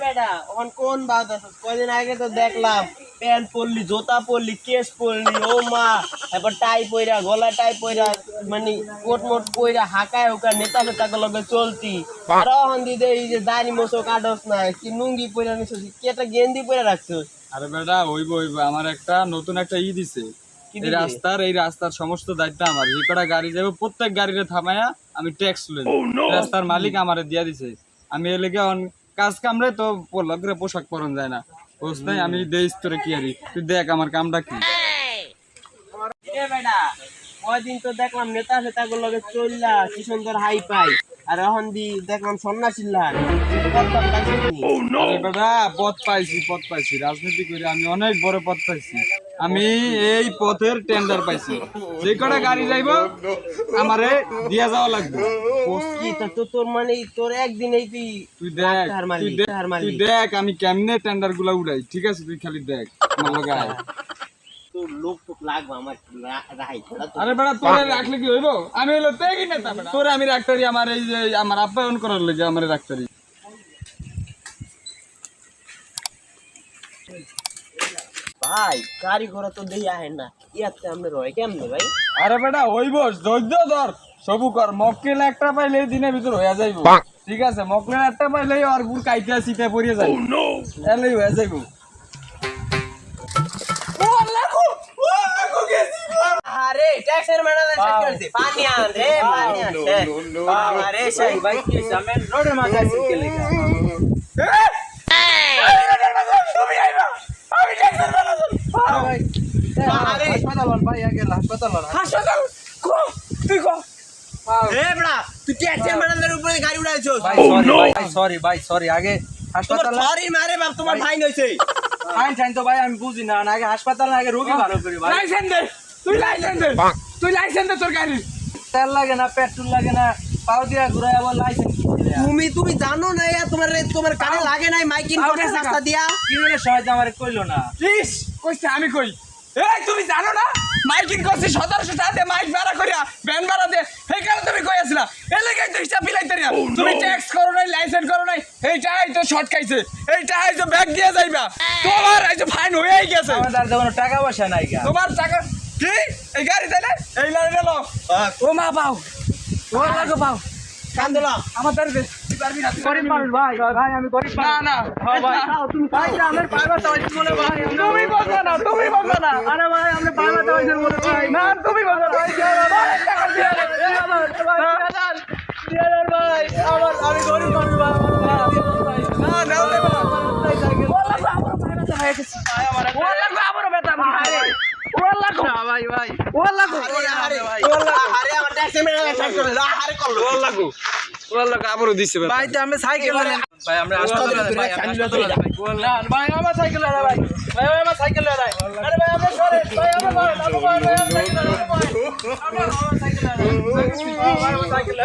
বেটা এখন কোন বাদ আছে কয়দিন আগে তো দেখলাম প্যান্ট পরলি জুতা পরলি কেস পরলি ও মা এবার টাই পইরা গলা টাই পইরা মানে কোট মোট পইরা হাকায় ওকা নেতা নেতা লগে চলতি আর এখন দিদে এই যে দাড়ি মোছো কাটস না কি লুঙ্গি পইরা নিছস কি একটা গেঞ্জি পইরা রাখছস। আরে বেটা হইব আমার একটা নতুন একটা দিছে এই রাস্তার সমস্ত দায়িত্ব আমার যে কটা গাড়ি যাবে প্রত্যেক গাড়িতে থামায়া আমি ট্যাক্স তুলে রাস্তার মালিক আমারে দিয়া দিছে আমি এর লেগে কাজ কামরে তো লগরে পোশাক পরন যায় না বুঝতে আমি দেইস তোরে কি আরি তুই দেখ আমার কামটা কি বেটা কয়দিন তো দেখলাম নেতা ফেতাগুলো লগে চললা কি সুন্দর হাই পাই আর এখন দি দেখলাম সন্ন্যাসীল্লা আরে বেটা পথ পাইছি রাজনীতি করে আমি অনেক বড় পথ পাইছি আমি এই পথের টেন্ডার পাইছি যে কটা গাড়ি যাইব আমারে দিয়া যাওয়া লাগবে তোর মানে তোর একদিনেই তুই দেখ আমি কেমনে টেন্ডার গুলা উড়াই ঠিক আছে তুই খালি দেখ আমার লগে আয় লোক তো লাগবে আমার আরে বেটা তোরে রাখলে কি হইব আমি হইলো তেগি নেতা বেটা তোরে আমি রাখতারি আমার এই যে আমার আপ্যায়ন করার লাগে আমারে রাখতারি ভাই গাড়ি ঘোড়া তো দেই আহে না ইয়াতে আমরা রয় কেমনে ভাই। আরে বেটা হইব ধৈর্য ধর সবু কর মক্কেল একটা পাইলে দিনের ভিতর হইয়া যাইব ঠিক আছে মক্কেল একটা পাইলে আর গুড় কাইটা সিটা পড়িয়ে যাইব এলেই হইয়া যাইব আরে ট্যাক্সের ম্যানেজার চেক করছে পানি আন রে পানি আন আরে সেই ভাই কি জামেন রোডের মাঝে আছে কে লাগা তুমি আইবা আমি ট্যাক্সের ম্যানেজার ভাই আরে হাসপাতাল ভাই আগে হাসপাতাল কো তুই কো এ বড়া তুই ট্যাক্সের ম্যানেজারের উপরে গাড়ি উড়াইছস ভাই সরি আগে হাসপাতাল সরি মারে বাপ তোমার ফাইন হইছে ফাইন তো ভাই আমি বুঝি না আগে হাসপাতাল আগে রোগী ভালো করি ভাই লাইসেন্স দে তুই লাইসেন্স দে তোর গাড়ি তেল লাগে না পেট্রোল লাগে না পাও দিয়া ঘুরাই আবার লাইসেন্স তুমি জানো না তোমার কানে লাগে নাই মাইকিং করতে রাস্তা দিয়া কি রে সহজে আমারে কইলো না প্লিজ কইছে আমি কই এই তুমি জানো না মাইকিং করছি 1700 টাকা দিয়ে মাইক ভাড়া করিয়া ভ্যান ভাড়া দে এই কারণে তুমি কই আসলা এই লাগি তো হিসাব মিলাইতে না তুমি ট্যাক্স করো নাই লাইসেন্স করো নাই এইটাই তো শর্ট খাইছে এইটাই তো ব্যাগ দিয়ে যাইবা তোমার এই যে ফাইন হয়েই গেছে আমার যখন টাকা পয়সা নাই গা তোমার টাকা কি এই গাড়ি তাইলে এই লাইনে গেল ও মা পাও ও লাগো পাও কান্দলা আমার তার দে তুই পারবি না গরিব মানুষ ভাই আমি গরিব না না ভাই তুমি ভাই আমার পাইবা তো বলে ভাই তুমি বলছো না আরে ভাই আমরা পাইবা তো বলে ভাই না তুমি বলছো না টাকা দিয়ে ভাই আমি গরিব মানুষ ভাই না না ভাই তো আমি সাইকেল ভাই আমরা ভাই আমার সাইকেল ভাই আমার সাইকেল আরে ভাই আমরা সরে ভাই আমার সাইকেল